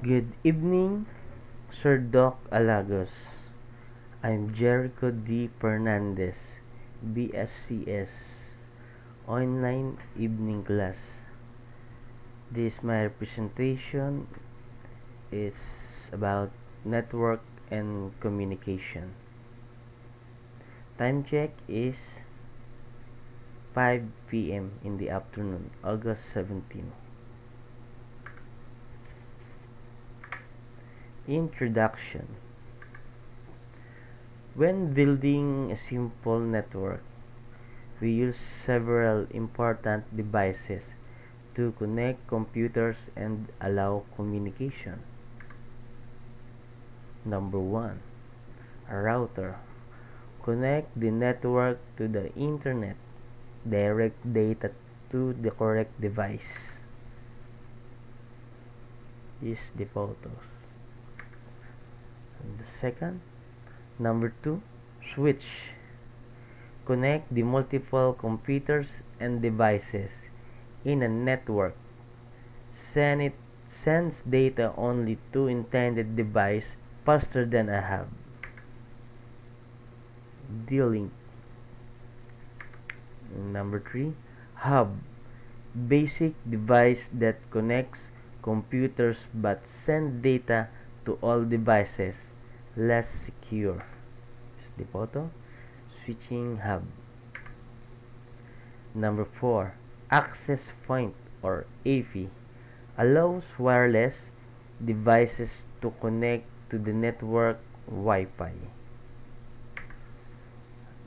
Good evening, Sir Doc Alagos. I'm Jericho D. Fernandez, BSCS, online evening class. This my presentation is about network and communication. Time check is 5 p.m. in the afternoon, August 17. Introduction. When building a simple network, we use several important devices to connect computers and allow communication. Number 1. A router. Connect the network to the internet. Direct data to the correct device. Is the photos. And the second. Number 2. Switch. Connect the multiple computers and devices in a network. Sends data only to intended device faster than a hub. D-Link. Number 3. Hub. Basic device that connects computers but send data to all devices. Less secure. Is the photo. Switching hub. Number 4. Access point or API allows wireless devices to connect to the network Wi-Fi.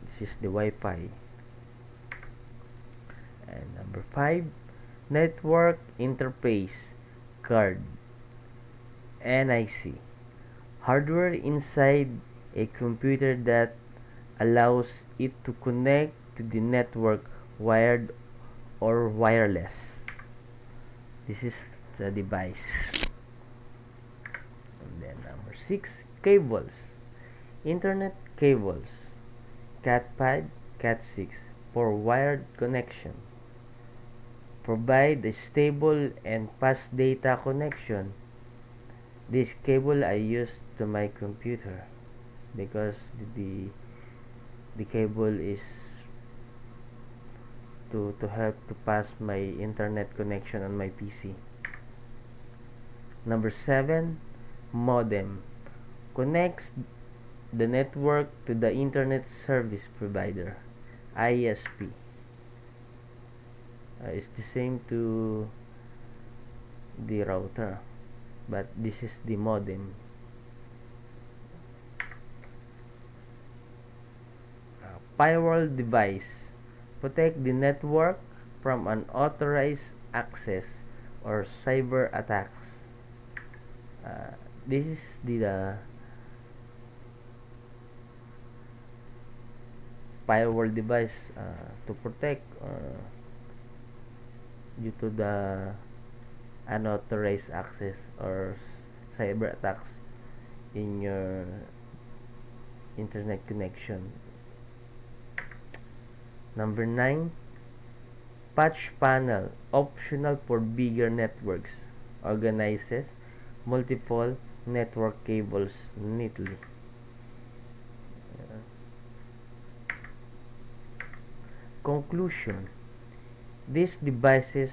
This is the Wi-Fi. And number 5. Network interface card, NIC. Hardware inside a computer that allows it to connect to the network wired or wireless. This is the device. And then number 6. Cables. Internet cables. Cat5, Cat6 for wired connection. Provide a stable and fast data connection. This cable I use to my computer because the cable is to help to pass my internet connection on my PC. Number 7. Modem. Connects the network to the internet service provider, ISP. It's the same to the router, but this is the modem. Firewall device. Protect the network from unauthorized access or cyber attacks. This is the firewall device to protect due to the unauthorized access or cyber attacks in your internet connection. Number 9. Patch panel, optional for bigger networks, organizes multiple network cables neatly. Conclusion. These devices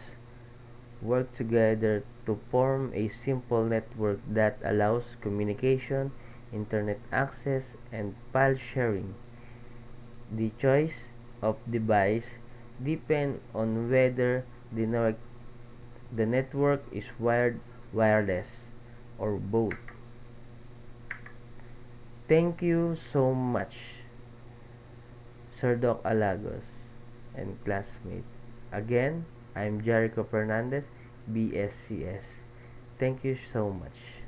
work together to form a simple network that allows communication, internet access, and file sharing. The choice of device depends on whether the network is wired, wireless, or both. Thank you so much, Sir Doc Alagos and classmate. Again, I'm Jericho Fernandez, BSCS. Thank you so much.